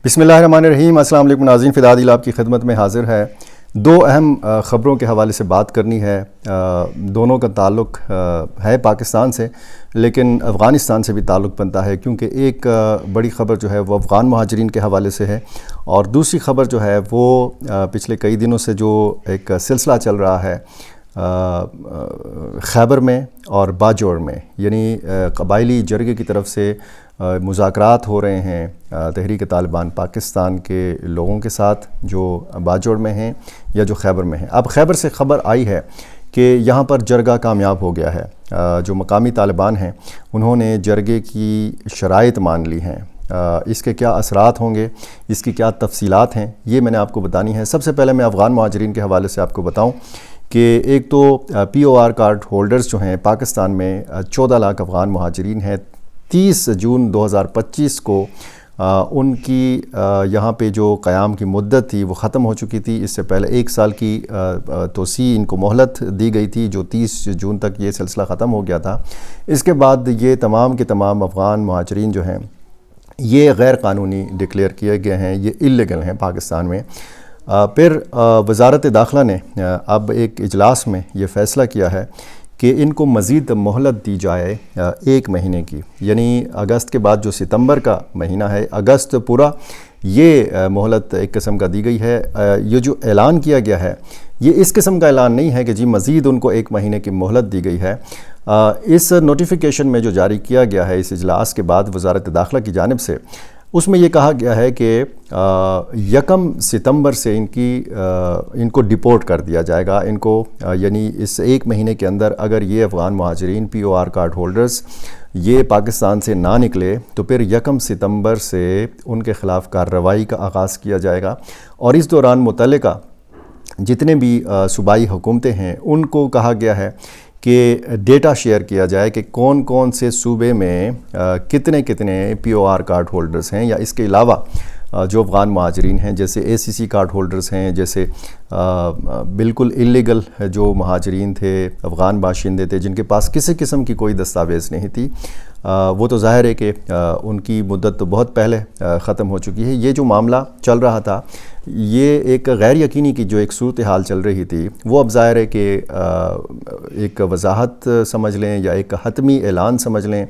بسم اللہ الرحمن الرحیم۔ السلام علیکم ناظرین، فدیٰ عادل آپ کی خدمت میں حاضر ہے۔ دو اہم خبروں کے حوالے سے بات کرنی ہے۔ دونوں کا تعلق ہے پاکستان سے، لیکن افغانستان سے بھی تعلق بنتا ہے، کیونکہ ایک بڑی خبر جو ہے وہ افغان مہاجرین کے حوالے سے ہے، اور دوسری خبر جو ہے وہ پچھلے کئی دنوں سے جو ایک سلسلہ چل رہا ہے خیبر میں اور باجوڑ میں، یعنی قبائلی جرگے کی طرف سے مذاکرات ہو رہے ہیں تحریک طالبان پاکستان کے لوگوں کے ساتھ جو باجوڑ میں ہیں یا جو خیبر میں ہیں۔ اب خیبر سے خبر آئی ہے کہ یہاں پر جرگہ کامیاب ہو گیا ہے۔ جو مقامی طالبان ہیں انہوں نے جرگے کی شرائط مان لی ہیں۔ اس کے کیا اثرات ہوں گے، اس کی کیا تفصیلات ہیں، یہ میں نے آپ کو بتانی ہے۔ سب سے پہلے میں افغان مہاجرین کے حوالے سے آپ کو بتاؤں کہ ایک تو پی او آر کارڈ ہولڈرز جو ہیں پاکستان میں 14 لاکھ افغان مہاجرین ہیں۔ 30 جون 2025 کو ان کی یہاں پہ جو قیام کی مدت تھی وہ ختم ہو چکی تھی۔ اس سے پہلے 1 سال کی توسیع ان کو مہلت دی گئی تھی، جو 30 جون تک یہ سلسلہ ختم ہو گیا تھا۔ اس کے بعد یہ تمام کے تمام افغان مہاجرین جو ہیں یہ غیر قانونی ڈکلیئر کیے گئے ہیں، یہ اللیگل ہیں پاکستان میں۔ پھر وزارت داخلہ نے اب ایک اجلاس میں یہ فیصلہ کیا ہے کہ ان کو مزید مہلت دی جائے 1 مہینے کی، یعنی اگست کے بعد جو ستمبر کا مہینہ ہے، اگست پورا یہ مہلت ایک قسم کا دی گئی ہے۔ یہ جو اعلان کیا گیا ہے یہ اس قسم کا اعلان نہیں ہے کہ جی مزید ان کو 1 مہینے کی مہلت دی گئی ہے۔ اس نوٹیفیکیشن میں جو جاری کیا گیا ہے اس اجلاس کے بعد وزارت داخلہ کی جانب سے، اس میں یہ کہا گیا ہے کہ 1 ستمبر سے ان کو ڈپورٹ کر دیا جائے گا۔ ان کو یعنی اس 1 مہینے کے اندر اگر یہ افغان مہاجرین پی او آر کارڈ ہولڈرز یہ پاکستان سے نہ نکلے تو پھر 1 ستمبر سے ان کے خلاف کارروائی کا آغاز کیا جائے گا، اور اس دوران متعلقہ جتنے بھی صوبائی حکومتیں ہیں ان کو کہا گیا ہے کہ ڈیٹا شیئر کیا جائے کہ کون کون سے صوبے میں کتنے پی او آر کارڈ ہولڈرز ہیں، یا اس کے علاوہ جو افغان مہاجرین ہیں جیسے اے سی سی کارڈ ہولڈرز ہیں، جیسے بالکل اللیگل جو مہاجرین تھے، افغان باشندے تھے جن کے پاس کسی قسم کی کوئی دستاویز نہیں تھی، وہ تو ظاہر ہے کہ ان کی مدت تو بہت پہلے ختم ہو چکی ہے۔ یہ جو معاملہ چل رہا تھا یہ ایک غیر یقینی کی جو ایک صورتحال چل رہی تھی، وہ اب ظاہر ہے کہ ایک وضاحت سمجھ لیں یا ایک حتمی اعلان سمجھ لیں،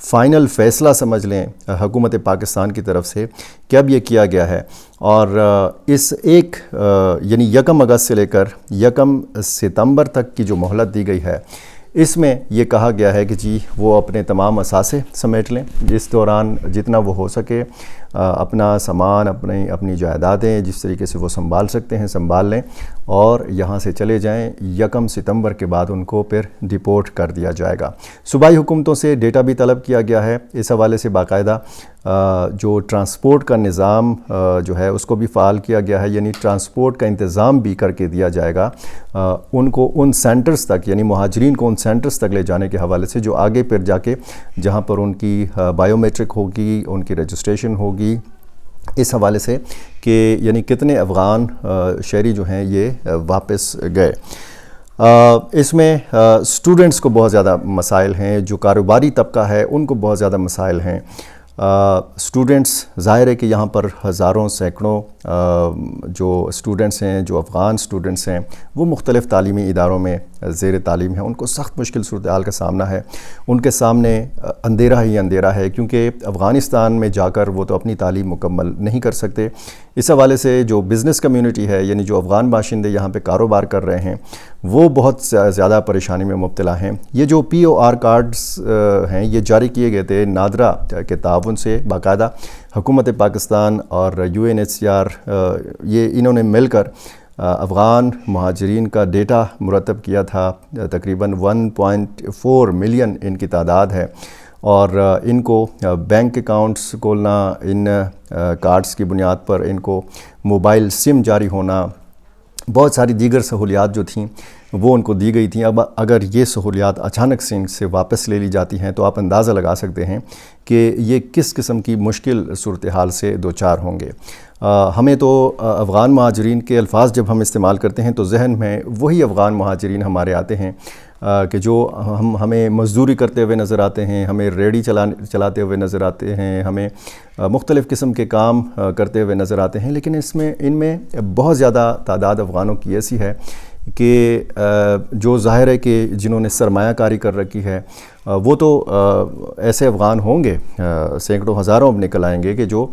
فائنل فیصلہ سمجھ لیں حکومت پاکستان کی طرف سے کہ اب یہ کیا گیا ہے، اور اس یعنی 1 اگست سے لے کر 1 ستمبر تک کی جو مہلت دی گئی ہے، اس میں یہ کہا گیا ہے کہ جی وہ اپنے تمام اثاثے سمیٹ لیں، جس دوران جتنا وہ ہو سکے اپنا سامان، اپنی جائیدادیں جس طریقے سے وہ سنبھال سکتے ہیں سنبھال لیں، اور یہاں سے چلے جائیں۔ 1 ستمبر کے بعد ان کو پھر ڈپورٹ کر دیا جائے گا۔ صوبائی حکومتوں سے ڈیٹا بھی طلب کیا گیا ہے، اس حوالے سے باقاعدہ جو ٹرانسپورٹ کا نظام جو ہے اس کو بھی فعال کیا گیا ہے، یعنی ٹرانسپورٹ کا انتظام بھی کر کے دیا جائے گا ان کو ان سینٹرز تک، یعنی مہاجرین کو ان سینٹرز تک لے جانے کے حوالے سے جو آگے پھر جا کے جہاں پر ان کی بائیو میٹرک ہوگی، ان کی رجسٹریشن ہوگی، اس حوالے سے کہ یعنی کتنے افغان شہری جو ہیں یہ واپس گئے۔ اس میں اسٹوڈنٹس کو بہت زیادہ مسائل ہیں، جو کاروباری طبقہ ہے ان کو بہت زیادہ مسائل ہیں۔ اسٹوڈنٹس ظاہر ہے کہ یہاں پر ہزاروں سینکڑوں جو اسٹوڈنٹس ہیں، جو افغان اسٹوڈنٹس ہیں، وہ مختلف تعلیمی اداروں میں زیر تعلیم ہیں، ان کو سخت مشکل صورتحال کا سامنا ہے۔ ان کے سامنے اندھیرا ہی اندھیرا ہے، کیونکہ افغانستان میں جا کر وہ تو اپنی تعلیم مکمل نہیں کر سکتے۔ اس حوالے سے جو بزنس کمیونٹی ہے، یعنی جو افغان باشندے یہاں پہ کاروبار کر رہے ہیں، وہ بہت زیادہ پریشانی میں مبتلا ہیں۔ یہ جو پی او آر کارڈز ہیں یہ جاری کیے گئے تھے نادرا کے تعاون سے، باقاعدہ حکومت پاکستان اور U N H C R یہ انہوں نے مل کر افغان مہاجرین کا ڈیٹا مرتب کیا تھا۔ تقریباً 1.4 ملین ان کی تعداد ہے، اور ان کو بینک اکاؤنٹس کھولنا، ان کارڈز کی بنیاد پر ان کو موبائل سم جاری ہونا، بہت ساری دیگر سہولیات جو تھیں وہ ان کو دی گئی تھیں۔ اب اگر یہ سہولیات اچانک سے ان سے واپس لے لی جاتی ہیں تو آپ اندازہ لگا سکتے ہیں کہ یہ کس قسم کی مشکل صورتحال سے دوچار ہوں گے۔ ہمیں تو افغان مہاجرین کے الفاظ جب ہم استعمال کرتے ہیں تو ذہن میں وہی افغان مہاجرین ہمارے آتے ہیں کہ جو ہمیں مزدوری کرتے ہوئے نظر آتے ہیں، ہمیں ریڑھی چلاتے ہوئے نظر آتے ہیں، ہمیں مختلف قسم کے کام کرتے ہوئے نظر آتے ہیں، لیکن ان میں بہت زیادہ تعداد افغانوں کی ایسی ہے کہ جو ظاہر ہے کہ جنہوں نے سرمایہ کاری کر رکھی ہے، وہ تو ایسے افغان ہوں گے، سینکڑوں ہزاروں اب نکل آئیں گے کہ جو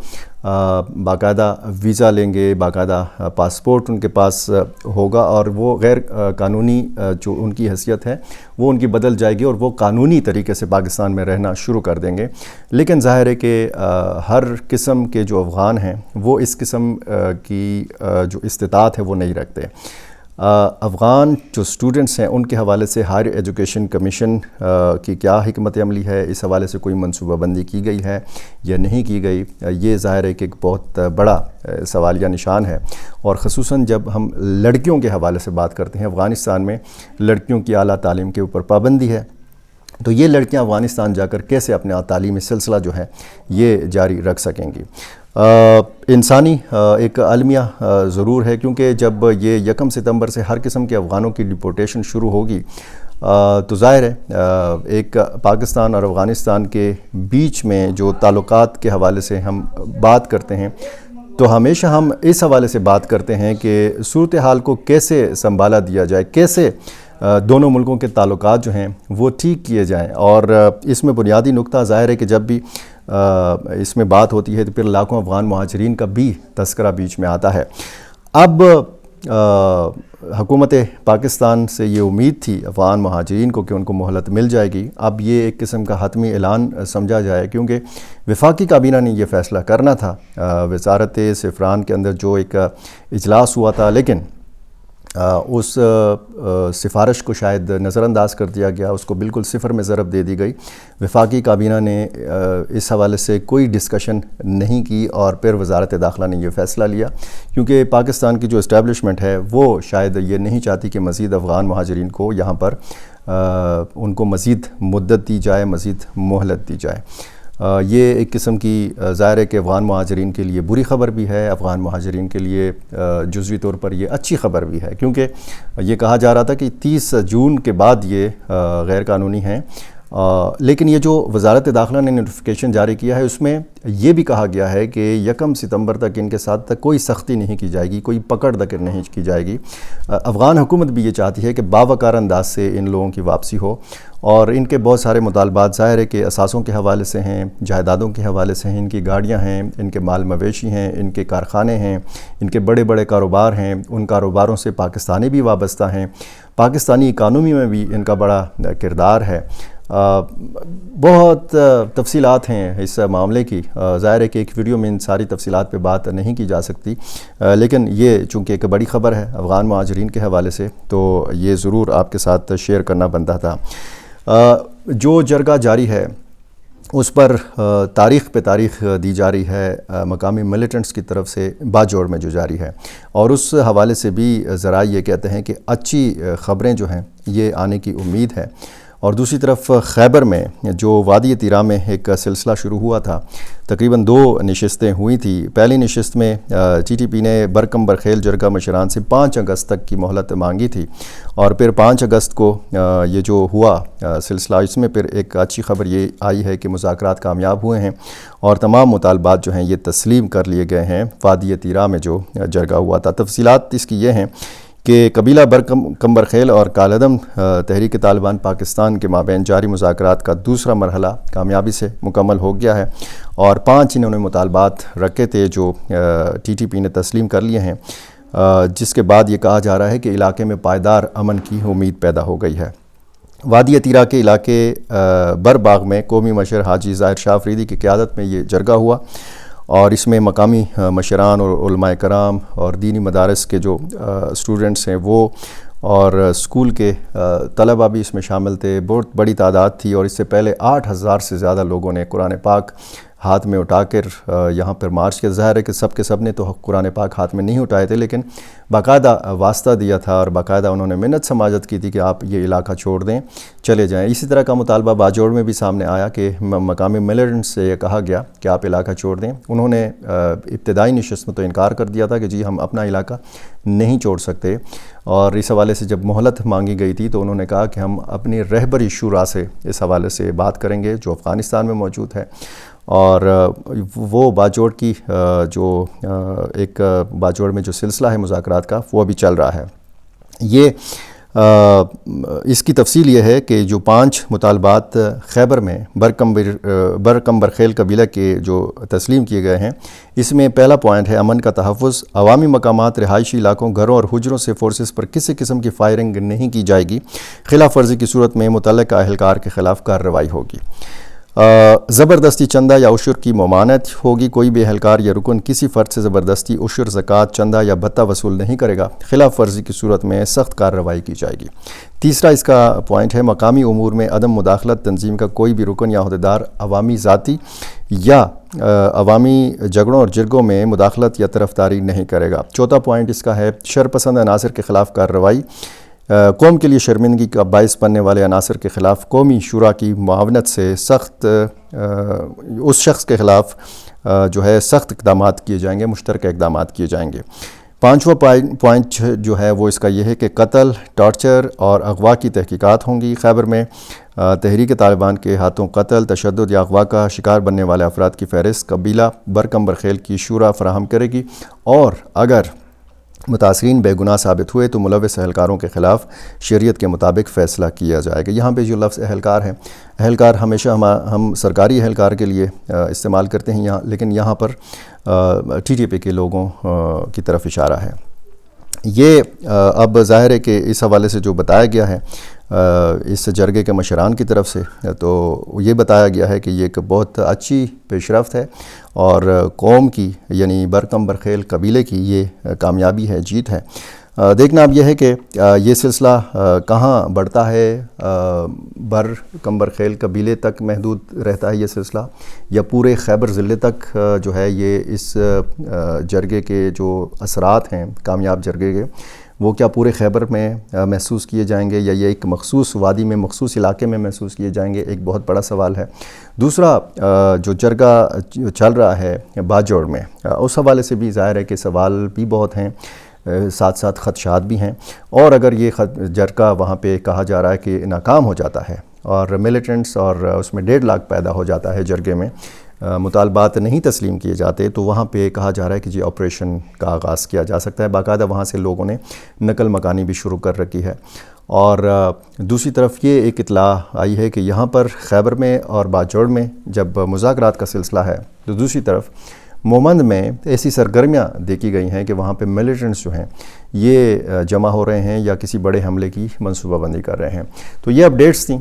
باقاعدہ ویزا لیں گے، باقاعدہ پاسپورٹ ان کے پاس ہوگا، اور وہ غیر قانونی جو ان کی حیثیت ہے وہ ان کی بدل جائے گی، اور وہ قانونی طریقے سے پاکستان میں رہنا شروع کر دیں گے۔ لیکن ظاہر ہے کہ ہر قسم کے جو افغان ہیں وہ اس قسم کی جو استطاعت ہے وہ نہیں رکھتے۔ افغان جو اسٹوڈنٹس ہیں ان کے حوالے سے ہائر ایجوکیشن کمیشن کی کیا حکمت عملی ہے، اس حوالے سے کوئی منصوبہ بندی کی گئی ہے یا نہیں کی گئی، یہ ظاہر ہے کہ ایک بہت بڑا سوالیہ نشان ہے۔ اور خصوصاً جب ہم لڑکیوں کے حوالے سے بات کرتے ہیں، افغانستان میں لڑکیوں کی اعلیٰ تعلیم کے اوپر پابندی ہے، تو یہ لڑکیاں افغانستان جا کر کیسے اپنا تعلیمی سلسلہ جو ہے یہ جاری رکھ سکیں گی۔ انسانی ایک المیہ ضرور ہے، کیونکہ جب یہ 1 ستمبر سے ہر قسم کے افغانوں کی ڈپورٹیشن شروع ہوگی تو ظاہر ہے ایک پاکستان اور افغانستان کے بیچ میں جو تعلقات کے حوالے سے ہم بات کرتے ہیں تو ہمیشہ ہم اس حوالے سے بات کرتے ہیں کہ صورتحال کو کیسے سنبھالا دیا جائے، کیسے دونوں ملکوں کے تعلقات جو ہیں وہ ٹھیک کیے جائیں۔ اور اس میں بنیادی نقطہ ظاہر ہے کہ جب بھی اس میں بات ہوتی ہے تو پھر لاکھوں افغان مہاجرین کا بھی تذکرہ بیچ میں آتا ہے۔ اب حکومت پاکستان سے یہ امید تھی افغان مہاجرین کو کہ ان کو مہلت مل جائے گی، اب یہ ایک قسم کا حتمی اعلان سمجھا جائے، کیونکہ وفاقی کابینہ نے یہ فیصلہ کرنا تھا۔ وزارت سفران کے اندر جو ایک اجلاس ہوا تھا، لیکن اس سفارش کو شاید نظر انداز کر دیا گیا، اس کو بالکل صفر میں ضرب دے دی گئی۔ وفاقی کابینہ نے اس حوالے سے کوئی ڈسکشن نہیں کی، اور پھر وزارت داخلہ نے یہ فیصلہ لیا، کیونکہ پاکستان کی جو اسٹیبلشمنٹ ہے وہ شاید یہ نہیں چاہتی کہ مزید افغان مہاجرین کو یہاں پر ان کو مزید مدت دی جائے، مزید مہلت دی جائے۔ یہ ایک قسم کی ظاہر ہے کہ افغان مہاجرین کے لیے بری خبر بھی ہے، افغان مہاجرین کے لیے جزوی طور پر یہ اچھی خبر بھی ہے، کیونکہ یہ کہا جا رہا تھا کہ 30 جون کے بعد یہ غیر قانونی ہیں، لیکن یہ جو وزارت داخلہ نے نوٹیفیکیشن جاری کیا ہے اس میں یہ بھی کہا گیا ہے کہ 1 ستمبر تک ان کے ساتھ کوئی سختی نہیں کی جائے گی، کوئی پکڑ دکڑ نہیں کی جائے گی۔ افغان حکومت بھی یہ چاہتی ہے کہ باوقار انداز سے ان لوگوں کی واپسی ہو، اور ان کے بہت سارے مطالبات ظاہر ہے کہ اثاثوں کے حوالے سے ہیں، جائیدادوں کے حوالے سے ہیں، ان کی گاڑیاں ہیں، ان کے مال مویشی ہیں، ان کے کارخانے ہیں، ان کے بڑے بڑے کاروبار ہیں، ان کاروباروں سے پاکستانی بھی وابستہ ہیں، پاکستانی اکانومی میں بھی ان کا بڑا کردار ہے۔ بہت تفصیلات ہیں اس معاملے کی، ظاہر ہے کہ ایک ویڈیو میں ان ساری تفصیلات پہ بات نہیں کی جا سکتی، لیکن یہ چونکہ ایک بڑی خبر ہے افغان مہاجرین کے حوالے سے تو یہ ضرور آپ کے ساتھ شیئر کرنا بنتا تھا۔ جو جرگہ جاری ہے اس پر تاریخ پہ تاریخ دی جا رہی ہے مقامی ملیٹنٹس کی طرف سے باجوڑ میں جو جاری ہے، اور اس حوالے سے بھی ذرائع یہ کہتے ہیں کہ اچھی خبریں جو ہیں یہ آنے کی امید ہے۔ اور دوسری طرف خیبر میں جو وادی تیرا میں ایک سلسلہ شروع ہوا تھا، تقریباً 2 نشستیں ہوئی تھی۔ پہلی نشست میں ٹی ٹی پی نے برکم برخیل جرگہ مشران سے 5 اگست تک کی مہلت مانگی تھی، اور پھر 5 اگست کو یہ جو ہوا سلسلہ، اس میں پھر ایک اچھی خبر یہ آئی ہے کہ مذاکرات کامیاب ہوئے ہیں اور تمام مطالبات جو ہیں یہ تسلیم کر لیے گئے ہیں وادی تیرا میں جو جرگہ ہوا تھا۔ تفصیلات اس کی یہ ہیں کہ قبیلہ برکم برخیل اور کالعدم تحریک طالبان پاکستان کے مابین جاری مذاکرات کا دوسرا مرحلہ کامیابی سے مکمل ہو گیا ہے، اور 5 انہوں نے مطالبات رکھے تھے جو ٹی ٹی پی نے تسلیم کر لیے ہیں، جس کے بعد یہ کہا جا رہا ہے کہ علاقے میں پائیدار امن کی امید پیدا ہو گئی ہے۔ وادی تیرا کے علاقے برباغ میں قومی مشر حاجی ظاہر شاہ فریدی کی قیادت میں یہ جرگہ ہوا، اور اس میں مقامی مشران اور علماء کرام اور دینی مدارس کے جو اسٹوڈنٹس ہیں وہ اور اسکول کے طلباء بھی اس میں شامل تھے۔ بہت بڑی تعداد تھی، اور اس سے پہلے 8000 سے زیادہ لوگوں نے قرآن پاک ہاتھ میں اٹھا کر یہاں پر مارچ کے ظاہر ہے کہ سب نے تو قرآن پاک ہاتھ میں نہیں اٹھائے تھے، لیکن باقاعدہ واسطہ دیا تھا اور باقاعدہ انہوں نے منت سماجت کی تھی کہ آپ یہ علاقہ چھوڑ دیں، چلے جائیں۔ اسی طرح کا مطالبہ باجوڑ میں بھی سامنے آیا کہ مقامی ملیٹنٹس سے یہ کہا گیا کہ آپ علاقہ چھوڑ دیں۔ انہوں نے ابتدائی نشست میں تو انکار کر دیا تھا کہ جی ہم اپنا علاقہ نہیں چھوڑ سکتے، اور اس حوالے سے جب مہلت مانگی گئی تھی تو انہوں نے کہا کہ ہم اپنی رہبری شورا سے اس حوالے سے بات کریں گے جو افغانستان میں موجود ہے، اور وہ باجوڑ کی جو ایک باجوڑ میں جو سلسلہ ہے مذاکرات کا وہ بھی چل رہا ہے۔ یہ اس کی تفصیل یہ ہے کہ جو 5 مطالبات خیبر میں برکمبرخیل قبیلہ کے جو تسلیم کیے گئے ہیں، اس میں پہلا پوائنٹ ہے امن کا تحفظ۔ عوامی مقامات، رہائشی علاقوں، گھروں اور حجروں سے فورسز پر کسی قسم کی فائرنگ نہیں کی جائے گی۔ خلاف ورزی کی صورت میں متعلقہ اہلکار کے خلاف کارروائی ہوگی۔ زبردستی چندہ یا عشر کی ممانعت ہوگی۔ کوئی بھی اہلکار یا رکن کسی فرد سے زبردستی عشر، زکوٰۃ، چندہ یا بھتہ وصول نہیں کرے گا۔ خلاف ورزی کی صورت میں سخت کارروائی کی جائے گی۔ تیسرا اس کا پوائنٹ ہے مقامی امور میں عدم مداخلت۔ تنظیم کا کوئی بھی رکن یا عہدیدار عوامی ذاتی یا عوامی جھگڑوں اور جرگوں میں مداخلت یا طرفداری نہیں کرے گا۔ چوتھا پوائنٹ اس کا ہے شرپسند عناصر کے خلاف کارروائی۔ قوم کے لیے شرمندگی کا باعث بننے والے عناصر کے خلاف قومی شورا کی معاونت سے سخت اس شخص کے خلاف جو ہے سخت اقدامات کیے جائیں گے، مشترکہ اقدامات کیے جائیں گے۔ پانچواں پوائنٹ جو ہے وہ اس کا یہ ہے کہ قتل، ٹارچر اور اغوا کی تحقیقات ہوں گی۔ خیبر میں تحریک طالبان کے ہاتھوں قتل، تشدد یا اغوا کا شکار بننے والے افراد کی فہرست قبیلہ برکمبرخیل کی شورا فراہم کرے گی، اور اگر متاثرین بے گناہ ثابت ہوئے تو ملوث اہلکاروں کے خلاف شریعت کے مطابق فیصلہ کیا جائے گا۔ یہاں پہ جو لفظ اہلکار ہے، اہلکار ہمیشہ ہم سرکاری اہلکار کے لیے استعمال کرتے ہیں لیکن یہاں پر ٹی ٹی پی کے لوگوں کی طرف اشارہ ہے۔ یہ اب ظاہر ہے کہ اس حوالے سے جو بتایا گیا ہے اس جرگے کے مشران کی طرف سے، تو یہ بتایا گیا ہے کہ یہ ایک بہت اچھی پیش رفت ہے اور قوم کی یعنی برکمبرخیل قبیلے کی یہ کامیابی ہے، جیت ہے۔ دیکھنا اب یہ ہے کہ یہ سلسلہ کہاں بڑھتا ہے۔ برکمبرخیل قبیلے تک محدود رہتا ہے یہ سلسلہ، یا پورے خیبر ضلع تک جو ہے یہ اس جرگے کے جو اثرات ہیں کامیاب جرگے کے، وہ کیا پورے خیبر میں محسوس کیے جائیں گے یا یہ ایک مخصوص وادی میں، مخصوص علاقے میں محسوس کیے جائیں گے، ایک بہت بڑا سوال ہے۔ دوسرا جو جرگہ چل رہا ہے باجوڑ میں، اس حوالے سے بھی ظاہر ہے کہ سوال بھی بہت ہیں، ساتھ ساتھ خدشات بھی ہیں، اور اگر یہ جرگہ وہاں پہ کہا جا رہا ہے کہ ناکام ہو جاتا ہے اور ملیٹنٹس اور اس میں 1.5 لاکھ پیدا ہو جاتا ہے جرگے میں، مطالبات نہیں تسلیم کیے جاتے، تو وہاں پہ کہا جا رہا ہے کہ جی آپریشن کا آغاز کیا جا سکتا ہے۔ باقاعدہ وہاں سے لوگوں نے نقل مکانی بھی شروع کر رکھی ہے، اور دوسری طرف یہ ایک اطلاع آئی ہے کہ یہاں پر خیبر میں اور باجوڑ میں جب مذاکرات کا سلسلہ ہے، تو دوسری طرف مومند میں ایسی سرگرمیاں دیکھی گئی ہیں کہ وہاں پہ ملیٹنٹس جو ہیں یہ جمع ہو رہے ہیں یا کسی بڑے حملے کی منصوبہ بندی کر رہے ہیں۔ تو یہ اپڈیٹس تھیں۔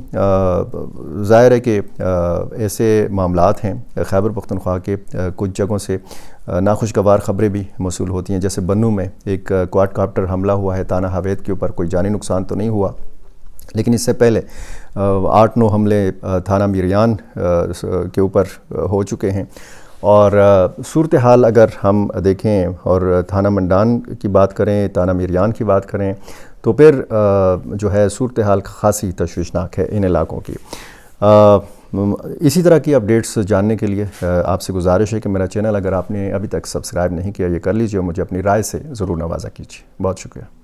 ظاہر ہے کہ ایسے معاملات ہیں خیبر پختونخوا کے کچھ جگہوں سے ناخوشگوار خبریں بھی موصول ہوتی ہیں، جیسے بنو میں ایک کواد کاپٹر حملہ ہوا ہے تانہ حویت کے اوپر، کوئی جانی نقصان تو نہیں ہوا، لیکن اس سے پہلے 8-9 حملے تھانہ میریان کے اوپر ہو چکے ہیں۔ اور صورتحال اگر ہم دیکھیں اور تھانہ منڈان کی بات کریں، تانہ میریان کی بات کریں، تو پھر جو ہے صورتحال خاصی تشویشناک ہے ان علاقوں کی۔ اسی طرح کی اپڈیٹس جاننے کے لیے آپ سے گزارش ہے کہ میرا چینل اگر آپ نے ابھی تک سبسکرائب نہیں کیا یہ کر لیجیے، اور مجھے اپنی رائے سے ضرور نوازا کیجیے۔ بہت شکریہ۔